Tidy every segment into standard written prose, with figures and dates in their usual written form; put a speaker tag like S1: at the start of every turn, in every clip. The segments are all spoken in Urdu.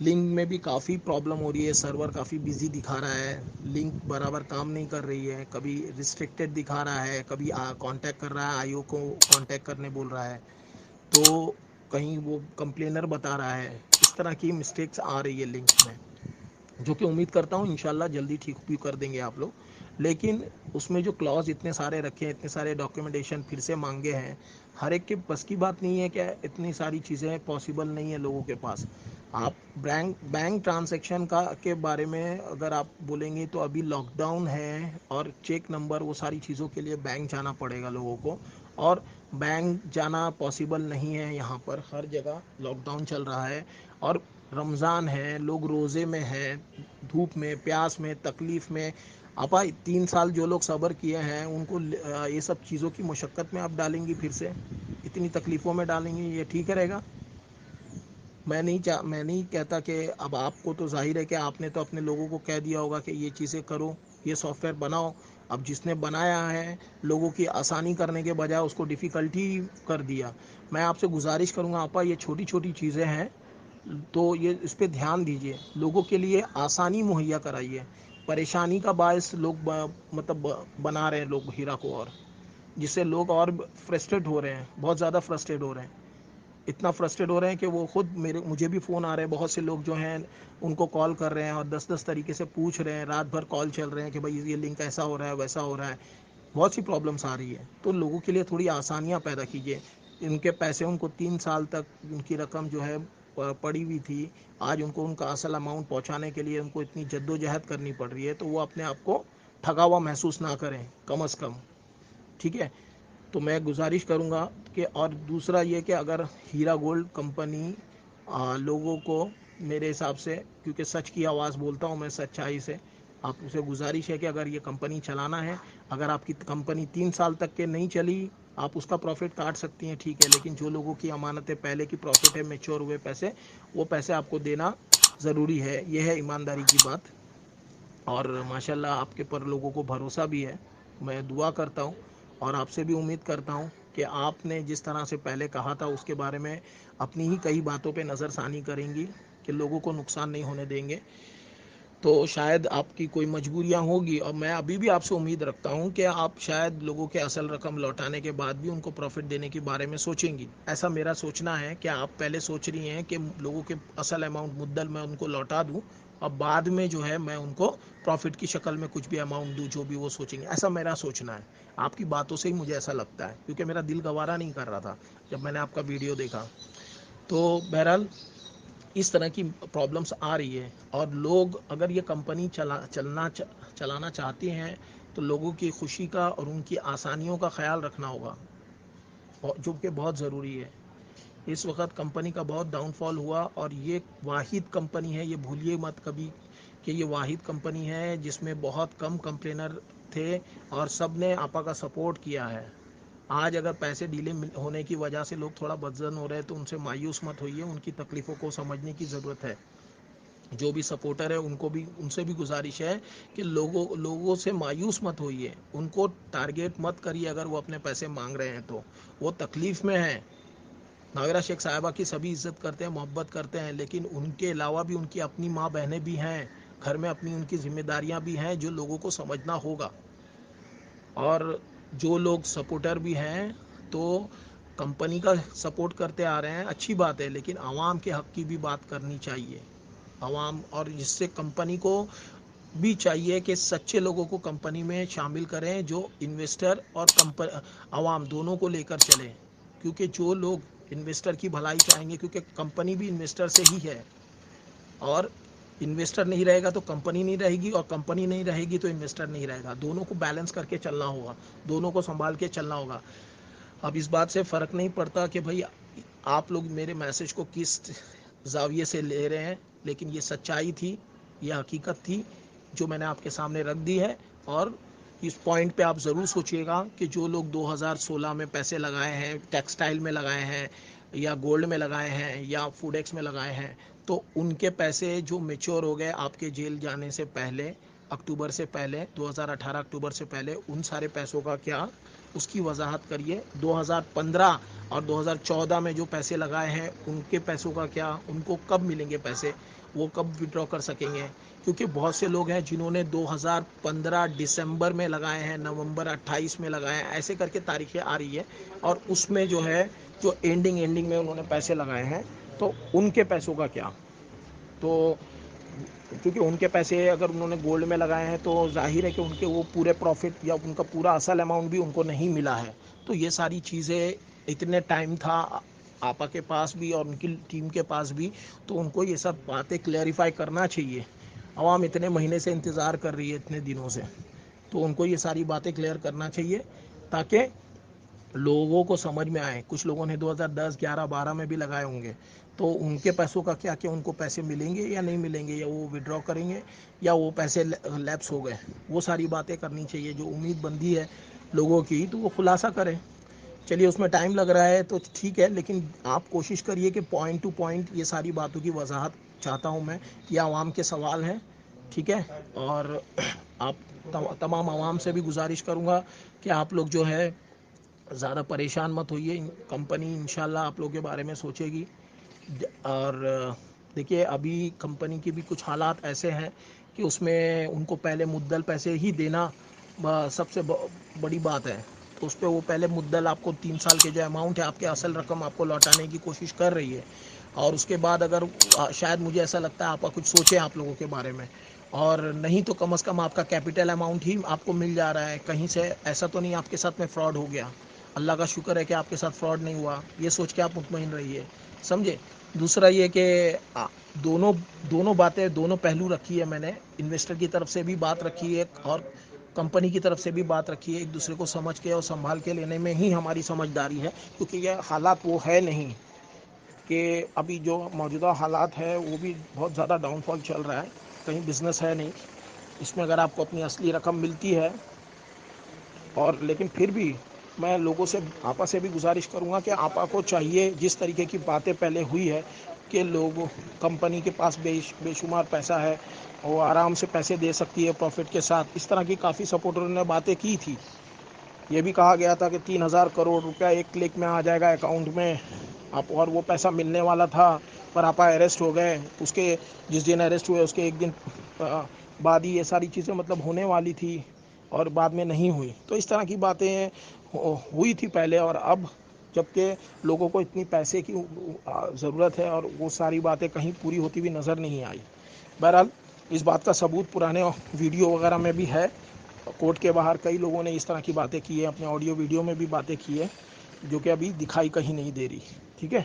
S1: لنک میں بھی کافی پرابلم ہو رہی ہے، سرور کافی بزی دکھا رہا ہے، لنک برابر کام نہیں کر رہی ہے، کبھی ریسٹرکٹیڈ دکھا رہا ہے، کبھی کانٹیکٹ کر رہا ہے، آئی او کو کانٹیکٹ کرنے بول رہا ہے، تو کہیں وہ کمپلینر بتا رہا ہے. اس طرح کی مسٹیکس آ رہی ہے لنکس میں، جو کہ امید کرتا ہوں انشاءاللہ جلدی ٹھیک بھی کر دیں گے آپ لوگ. لیکن اس میں جو کلاز اتنے سارے رکھے ہیں، اتنے سارے ڈاکیومنٹیشن پھر سے مانگے ہیں، ہر ایک کے بس کی بات نہیں ہے کہ اتنی ساری چیزیں پاسبل نہیں ہیں لوگوں کے پاس. آپ بینک ٹرانزیکشن کے بارے میں اگر آپ بولیں گے تو ابھی لاک ڈاؤن ہے، اور چیک نمبر وہ ساری چیزوں کے لیے بینک جانا پڑے گا لوگوں کو، اور بینک جانا پاسبل نہیں ہے. یہاں پر ہر جگہ لاک ڈاؤن چل رہا ہے، اور رمضان ہے، لوگ روزے میں ہیں، دھوپ میں، پیاس میں، تکلیف میں. آپا 3 سال جو لوگ صبر کیے ہیں ان کو یہ سب چیزوں کی مشقت میں آپ ڈالیں گی، پھر سے اتنی تکلیفوں میں ڈالیں گی، یہ ٹھیک رہے گا؟ میں نہیں کہتا کہ اب آپ کو تو ظاہر ہے کہ آپ نے تو اپنے لوگوں کو کہہ دیا ہوگا کہ یہ چیزیں کرو، یہ سافٹ ویئر بناؤ. اب جس نے بنایا ہے لوگوں کی آسانی کرنے کے بجائے اس کو ڈیفیکلٹی کر دیا. میں آپ سے گزارش کروں گا آپا، یہ چھوٹی چھوٹی چیزیں ہیں تو یہ اس پہ دھیان دیجئے، لوگوں کے لیے آسانی مہیا کرائیے. پریشانی کا باعث لوگ مطلب بنا رہے ہیں لوگ ہیرا کو، اور جس سے لوگ اور فرسٹریٹ ہو رہے ہیں، بہت زیادہ فرسٹریٹ ہو رہے ہیں. اتنا فرسٹریٹ ہو رہے ہیں کہ وہ خود مجھے بھی فون آ رہے ہیں، بہت سے لوگ جو ہیں ان کو کال کر رہے ہیں اور 10 طریقے سے پوچھ رہے ہیں، رات بھر کال چل رہے ہیں کہ بھائی یہ لنک ایسا ہو رہا ہے، ویسا ہو رہا ہے. بہت سی پرابلمس آ رہی ہے، تو لوگوں کے لیے تھوڑی آسانیاں پیدا کیجیے. ان کے پیسے ان کو 3 سال تک ان کی رقم جو ہے پڑی ہوئی تھی، آج ان کو ان کا اصل اماؤنٹ پہنچانے کے لیے ان کو اتنی جد و جہد کرنی پڑ رہی ہے، تو وہ اپنے آپ کو ٹھگا ہوا محسوس نہ کریں کم از کم. ٹھیک ہے؟ تو میں گزارش کروں گا کہ، اور دوسرا یہ کہ اگر ہیرا گولڈ کمپنی لوگوں کو، میرے حساب سے، کیونکہ سچ کی آواز بولتا ہوں میں سچائی سے، آپ سے گزارش ہے کہ اگر یہ کمپنی چلانا ہے، اگر آپ کی کمپنی 3 سال تک کے نہیں چلی، آپ اس کا پروفٹ کاٹ سکتی ہیں، ٹھیک ہے، لیکن جو لوگوں کی امانتیں پہلے کی پروفٹ ہے، میچور ہوئے پیسے، وہ پیسے آپ کو دینا ضروری ہے. یہ ہے ایمانداری کی بات. اور ماشاءاللہ آپ کے پر لوگوں کو بھروسہ بھی ہے. میں دعا کرتا ہوں اور آپ سے بھی امید کرتا ہوں کہ آپ نے جس طرح سے پہلے کہا تھا اس کے بارے میں اپنی ہی کئی باتوں پہ نظر ثانی کریں گی کہ لوگوں کو نقصان نہیں ہونے دیں گے. تو شاید آپ کی کوئی مجبوریاں ہوگی، اور میں ابھی بھی آپ سے امید رکھتا ہوں کہ آپ شاید لوگوں کے اصل رقم لوٹانے کے بعد بھی ان کو پروفٹ دینے کے بارے میں سوچیں گی. ایسا میرا سوچنا ہے کہ آپ پہلے سوچ رہی ہیں کہ لوگوں کے اصل اماؤنٹ مدل میں ان کو لوٹا دوں، اور بعد میں جو ہے میں ان کو پروفٹ کی شکل میں کچھ بھی اماؤنٹ دوں، جو بھی وہ سوچیں گے. ایسا میرا سوچنا ہے. آپ کی باتوں سے ہی مجھے ایسا لگتا ہے، کیونکہ میرا دل گوارا نہیں کر رہا تھا جب میں نے آپ کا ویڈیو دیکھا. تو بہرحال اس طرح کی پرابلمس آ رہی ہے، اور لوگ اگر یہ کمپنی چلانا چاہتے ہیں تو لوگوں کی خوشی کا اور ان کی آسانیوں کا خیال رکھنا ہوگا، جو کہ بہت ضروری ہے. اس وقت کمپنی کا بہت ڈاؤن فال ہوا، اور یہ واحد کمپنی ہے، یہ بھولیے مت کبھی کہ یہ واحد کمپنی ہے جس میں بہت کم کمپلینر تھے اور سب نے آپا کا سپورٹ کیا ہے. آج اگر پیسے ڈیلے ہونے کی وجہ سے لوگ تھوڑا بدظن ہو رہے ہیں تو ان سے مایوس مت ہوئیے، ان کی تکلیفوں کو سمجھنے کی ضرورت ہے. جو بھی سپورٹر ہے ان سے بھی گزارش ہے کہ لوگوں سے مایوس مت ہوئیے، ان کو ٹارگیٹ مت کریے. اگر وہ اپنے پیسے مانگ رہے ہیں تو وہ تکلیف میں ہیں. ناگرہ شیخ صاحبہ کی سبھی عزت کرتے ہیں، محبت کرتے ہیں، لیکن ان کے علاوہ بھی ان کی اپنی ماں بہنیں بھی ہیں، گھر میں اپنی ان کی ذمہ داریاں بھی ہیں جو لوگوں کو سمجھنا ہوگا. اور جو لوگ سپورٹر بھی ہیں تو کمپنی کا سپورٹ کرتے آ رہے ہیں، اچھی بات ہے، لیکن عوام کے حق کی بھی بات کرنی چاہیے. عوام، اور جس سے کمپنی کو بھی چاہیے کہ سچے لوگوں کو کمپنی میں شامل کریں، جو انویسٹر اور عوام دونوں کو لے کر چلیں. کیونکہ جو لوگ انویسٹر کی بھلائی چاہیں گے، کیونکہ کمپنی بھی انویسٹر سے ہی ہے، اور انویسٹر نہیں رہے گا تو کمپنی نہیں رہے گی، اور کمپنی نہیں رہے گی تو انویسٹر نہیں رہے گا. دونوں کو بیلنس کر کے چلنا ہوگا، دونوں کو سنبھال کے چلنا ہوگا. اب اس بات سے فرق نہیں پڑتا کہ بھائی آپ لوگ میرے میسج کو کس زاویے سے لے رہے ہیں، لیکن یہ سچائی تھی، یہ حقیقت تھی جو میں نے آپ کے سامنے رکھ دی ہے. اور اس پوائنٹ پہ آپ ضرور سوچئے گا کہ جو لوگ 2016 میں پیسے لگائے ہیں، ٹیکسٹائل میں لگائے ہیں، یا گولڈ میں لگائے ہیں، یا فوڈ ایکس میں لگائے ہیں، تو ان کے پیسے جو میچور ہو گئے آپ کے جیل جانے سے پہلے، اکتوبر سے پہلے، 2018 اکتوبر سے پہلے، ان سارے پیسوں کا کیا اس کی وضاحت کریے. 2015 اور 2014 میں جو پیسے لگائے ہیں ان کے پیسوں کا کیا, ان کو کب ملیں گے پیسے, وہ کب وڈرا کر سکیں گے, کیونکہ بہت سے لوگ ہیں جنہوں نے 2015 دسمبر میں لگائے ہیں, نومبر 28 میں لگائے ہیں, ایسے کر کے تاریخیں آ رہی ہے, اور اس میں جو ہے جو اینڈنگ میں انہوں نے پیسے لگائے ہیں, تو ان کے پیسوں کا کیا. تو کیونکہ ان کے پیسے اگر انہوں نے گولڈ میں لگائے ہیں تو ظاہر ہے کہ ان کے وہ پورے پروفٹ یا ان کا پورا اصل اماؤنٹ بھی ان کو نہیں ملا ہے. تو یہ ساری چیزیں اتنے ٹائم تھا آپا کے پاس بھی اور ان کی ٹیم کے پاس بھی, تو ان کو یہ سب باتیں کلیئریفائی کرنا چاہیے. عوام اتنے مہینے سے انتظار کر رہی ہے, اتنے دنوں سے, تو ان کو یہ ساری باتیں کلیئر کرنا چاہیے تاکہ لوگوں کو سمجھ میں آئے. کچھ لوگوں نے 2010, 11, 12 میں بھی لگائے ہوں گے, تو ان کے پیسوں کا کیا, کہ ان کو پیسے ملیں گے یا نہیں ملیں گے, یا وہ وڈرا کریں گے یا وہ پیسے لیپس ہو گئے. وہ ساری باتیں کرنی چاہیے. جو امید بندی ہے لوگوں کی تو وہ خلاصہ کریں. چلیے اس میں ٹائم لگ رہا ہے تو ٹھیک ہے, لیکن آپ کوشش کریے کہ پوائنٹ ٹو پوائنٹ یہ ساری باتوں کی وضاحت چاہتا ہوں میں. یہ عوام کے سوال ہیں, ٹھیک ہے, اور آپ تمام عوام سے بھی گزارش کروں گا کہ آپ لوگ جو ہے زیادہ پریشان مت ہوئیے. کمپنی انشاءاللہ آپ لوگوں کے بارے میں سوچے گی. اور دیکھیے ابھی کمپنی کے بھی کچھ حالات ایسے ہیں کہ اس میں ان کو پہلے مدل پیسے ہی دینا سب سے بڑی بات ہے. تو اس پہ وہ پہلے مدل آپ کو 3 سال کے جو اماؤنٹ ہے آپ کے اصل رقم آپ کو لوٹانے کی کوشش کر رہی ہے. اور اس کے بعد اگر شاید مجھے ایسا لگتا ہے آپ کچھ سوچیں آپ لوگوں کے بارے میں, اور نہیں تو کم از کم آپ کا کیپٹل اماؤنٹ ہی آپ کو مل جا رہا ہے. کہیں سے ایسا تو نہیں آپ کے ساتھ میں فراڈ ہو گیا. اللہ کا شکر ہے کہ آپ کے ساتھ فراڈ نہیں ہوا, یہ سوچ کے آپ مطمئن رہیے, سمجھے. دوسرا یہ کہ دونوں باتیں, دونوں پہلو رکھی ہے میں نے. انویسٹر کی طرف سے بھی بات رکھی ہے اور کمپنی کی طرف سے بھی بات رکھی ہے. ایک دوسرے کو سمجھ کے اور سنبھال کے لینے میں ہی ہماری سمجھداری ہے, کیونکہ یہ حالات وہ ہے نہیں کہ ابھی جو موجودہ حالات ہے وہ بھی بہت زیادہ ڈاؤن فال چل رہا ہے. کہیں بزنس ہے نہیں اس میں. اگر آپ کو اپنی اصلی رقم ملتی ہے, اور لیکن پھر بھی میں لوگوں سے, آپا سے بھی گزارش کروں گا کہ آپا کو چاہیے جس طریقے کی باتیں پہلے ہوئی ہے کہ لوگ کمپنی کے پاس بے شمار پیسہ ہے, وہ آرام سے پیسے دے سکتی ہے پروفٹ کے ساتھ, اس طرح کی کافی سپورٹروں نے باتیں کی تھی. یہ بھی کہا گیا تھا کہ 3,000 کروڑ روپیہ ایک کلک میں آ جائے گا اکاؤنٹ میں, اور وہ پیسہ ملنے والا تھا. پر آپا اریسٹ ہو گئے. اس کے جس دن اریسٹ ہوئے اس کے ایک دن بعد ہی یہ ساری چیزیں مطلب ہونے والی تھی, اور بعد میں نہیں ہوئی. تو اس طرح کی باتیں ہوئی تھی پہلے, اور اب جبکہ لوگوں کو اتنی پیسے کی ضرورت ہے اور وہ ساری باتیں کہیں پوری ہوتی ہوئی نظر نہیں آئی. بہرحال اس بات کا ثبوت پرانے ویڈیو وغیرہ میں بھی ہے. کورٹ کے باہر کئی لوگوں نے اس طرح کی باتیں کی ہیں, اپنے آڈیو ویڈیو میں بھی باتیں کی ہیں, جو کہ ابھی دکھائی کہیں نہیں دے رہی. ٹھیک ہے,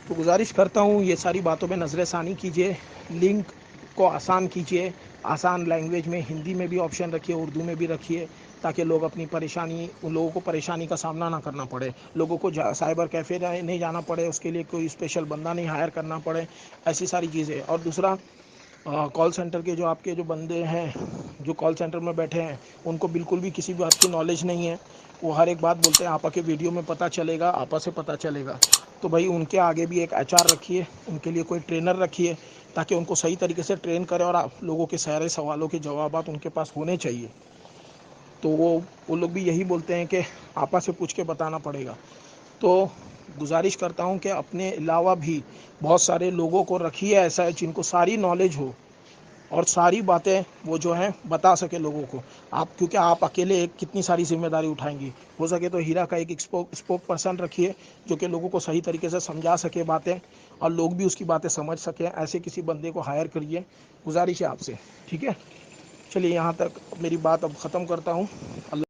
S1: تو گزارش کرتا ہوں یہ ساری باتوں پہ نظر ثانی کیجیے. لنک کو آسان کیجیے, آسان لینگویج میں, ہندی میں بھی آپشن رکھیے, اردو میں بھی رکھیے, تاکہ لوگ اپنی پریشانی, ان لوگوں کو پریشانی کا سامنا نہ کرنا پڑے. لوگوں کو سائبر کیفے نہیں جانا پڑے, اس کے لیے کوئی اسپیشل بندہ نہیں ہائر کرنا پڑے, ایسی ساری چیزیں. اور دوسرا, کال سینٹر کے جو آپ کے جو بندے ہیں جو کال سینٹر میں بیٹھے ہیں, ان کو بالکل بھی کسی بات کی نالج نہیں ہے. وہ ہر ایک بات بولتے ہیں آپا کے ویڈیو میں پتہ چلے گا, آپا سے پتہ چلے گا. تو بھائی ان کے آگے بھی ایک HR رکھیے, ان کے لیے کوئی ٹرینر رکھیے, تاکہ ان کو صحیح طریقے سے ٹرین کرے, اور آپ لوگوں کے سارے سوالوں کے جوابات ان کے پاس ہونے چاہیے. تو وہ لوگ بھی یہی بولتے ہیں کہ آپا سے پوچھ کے بتانا پڑے گا. تو گزارش کرتا ہوں کہ اپنے علاوہ بھی بہت سارے لوگوں کو رکھیے ایسا ہے جن کو ساری نالج ہو, اور ساری باتیں وہ جو ہیں بتا سکے لوگوں کو. کیونکہ آپ اکیلے کتنی ساری ذمہ داری اٹھائیں گی. ہو سکے تو ہیرا کا ایک اسپوک پرسن رکھیے, جو کہ لوگوں کو صحیح طریقے سے سمجھا سکے باتیں, اور لوگ بھی اس کی باتیں سمجھ سکیں. ایسے کسی بندے کو ہائر کریے, گزارش ہے آپ سے. ٹھیک ہے, چلیے یہاں تک میری بات اب ختم کرتا ہوں. اللہ